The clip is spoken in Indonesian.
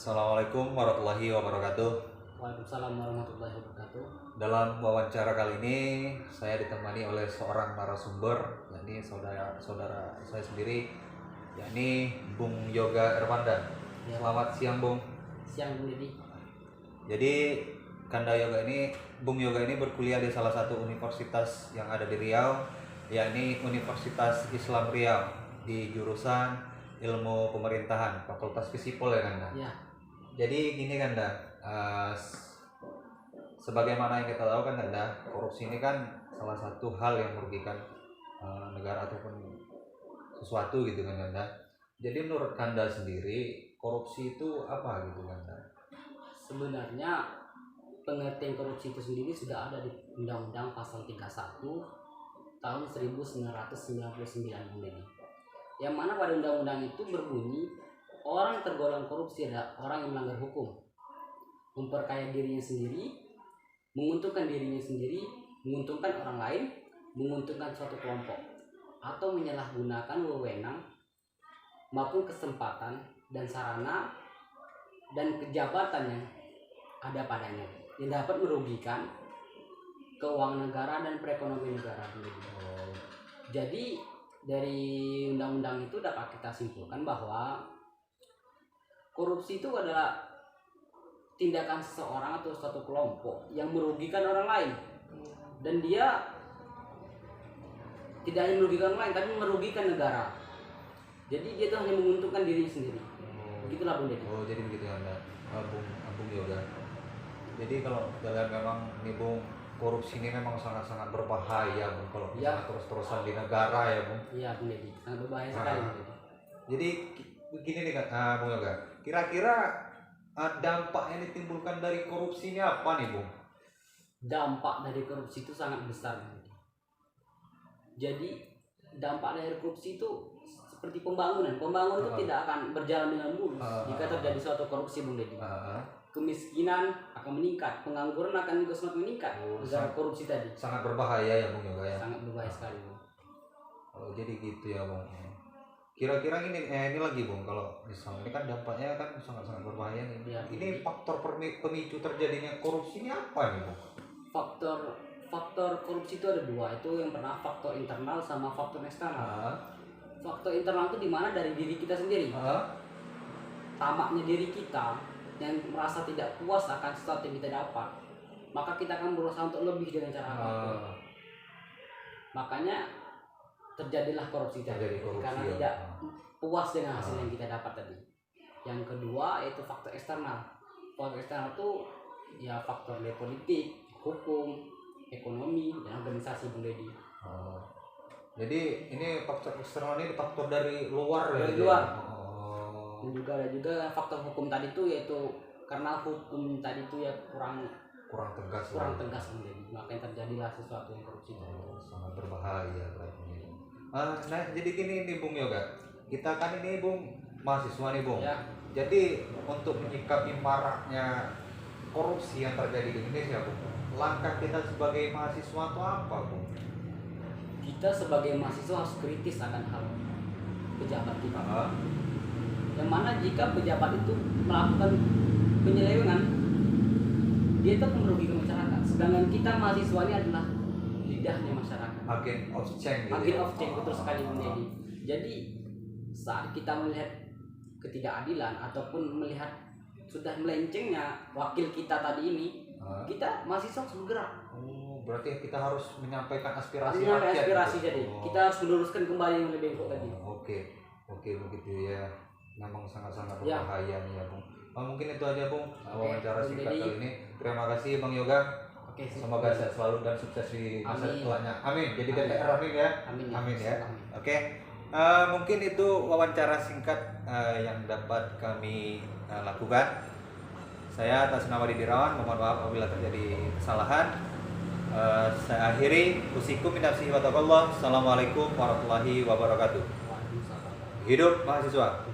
Assalamualaikum warahmatullahi wabarakatuh. Waalaikumsalam warahmatullahi wabarakatuh. Dalam wawancara kali ini saya ditemani oleh seorang narasumber, yakni saudara saya sendiri, yakni Bung Yoga Erwanda. Ya. Selamat siang, Bung. Siang Bu Dedi. Jadi Bung Yoga ini berkuliah di salah satu universitas yang ada di Riau, yakni Universitas Islam Riau di jurusan Ilmu Pemerintahan, Fakultas Fisipol ya Kanda. Ya. Jadi gini Kanda, sebagaimana yang kita tahu kan Kanda, korupsi ini kan salah satu hal yang merugikan negara ataupun sesuatu gitu kan Kanda. Jadi menurut Kanda sendiri, korupsi itu apa gitu Kanda? Sebenarnya pengertian korupsi itu sendiri sudah ada di Undang-Undang Pasal 31 tahun 1999 Bu Dedi. Yang mana pada undang-undang itu berbunyi orang tergolong korupsi adalah orang yang melanggar hukum, memperkaya dirinya sendiri, menguntungkan dirinya sendiri, menguntungkan orang lain, menguntungkan suatu kelompok, atau menyalahgunakan wewenang maupun kesempatan dan sarana dan kejabatan yang ada padanya yang dapat merugikan keuangan negara dan perekonomian negara. Jadi dari undang-undang itu dapat kita simpulkan bahwa korupsi itu adalah tindakan seseorang atau suatu kelompok yang merugikan orang lain, dan dia tidak hanya merugikan orang lain tapi merugikan negara. Jadi dia itu hanya menguntungkan dirinya sendiri. Begitulah Bung Dedi. Oh jadi begitu ya Anda, Bung Yoga. Jadi kalau kita lihat memang nih Bung, korupsi ini memang sangat-sangat berbahaya Bung kalau misalnya terus-terusan di negara ya Bung. Iya Bung Dedi, sangat berbahaya sekali Bung Dedi. Jadi begini nih Bung Yoga, kira-kira dampak yang ditimbulkan dari korupsi ini apa nih Bung? Dampak dari korupsi itu sangat besar Bung Dedi. Jadi dampak dari korupsi itu seperti pembangunan itu tidak akan berjalan dengan mulus jika terjadi suatu korupsi Bung Dedi. Kemiskinan akan meningkat, pengangguran akan juga semakin meningkat gara korupsi tadi. Sangat berbahaya ya Bung Yoga ya. Sangat berbahaya sekali Bung. Oh jadi gitu ya Bung. Kira-kira ini lagi Bung, kalau misalnya ini kan dampaknya kan sangat-sangat berbahaya nih. Ya, ini faktor pemicu terjadinya korupsi ini apa nih Bung? Faktor korupsi itu ada dua, itu yang pernah faktor internal sama faktor eksternal. Faktor internal itu dimana dari diri kita sendiri. Tamaknya diri kita yang merasa tidak puas akan sesuatu yang kita dapat, maka kita akan berusaha untuk lebih dengan cara apapun. Makanya terjadilah korupsi tadi, karena tidak puas dengan hasil yang kita dapat tadi. Yang kedua yaitu faktor eksternal. Faktor eksternal itu ya faktor dari politik, hukum, ekonomi, dan organisasi Bung Dedi. Jadi ini faktor eksternal ini faktor dari luar ya? Dari luar. Dan juga ada juga faktor hukum tadi itu, yaitu karena hukum tadi itu ya kurang tegas Bung Dedi. Makanya terjadilah sesuatu yang korupsi. Sangat berbahaya berarti. Nah jadi gini nih Bung Yoga, kita kan ini Bung mahasiswa nih Bung ya. Jadi untuk menyikapi maraknya korupsi yang terjadi di Indonesia Bung, langkah kita sebagai mahasiswa itu apa Bung? Kita sebagai mahasiswa harus kritis akan hal pejabat kita. Yang mana jika pejabat itu melakukan penyelewengan, dia itu merugikan masyarakat. Sedangkan kita mahasiswa ini adalah lidahnya masyarakat. Agent of change. Betul sekali Bung Dedi. Jadi saat kita melihat ketidakadilan ataupun melihat sudah melencengnya wakil kita tadi ini, kita mahasiswa harus bergerak. Berarti kita harus menyampaikan aspirasi jadi kita harus meluruskan kembali yang lebih baik tadi. Oke begitu ya. Memang sangat-sangat berbahaya nih ya Bung. Mungkin itu aja Bung wawancara singkat kali ini. Terima kasih Bang Yoga. Semoga sehat selalu dan sukses di masa depannya. Amin. Jadi DPR amin ya. Amin ya. Oke. Mungkin itu wawancara singkat yang dapat kami lakukan. Saya atas nama Didi Rawan mohon maaf apabila terjadi kesalahan. Saya akhiri. Usikum min nafsihi wa taqallah. Assalamualaikum warahmatullahi wabarakatuh. Hidup mahasiswa.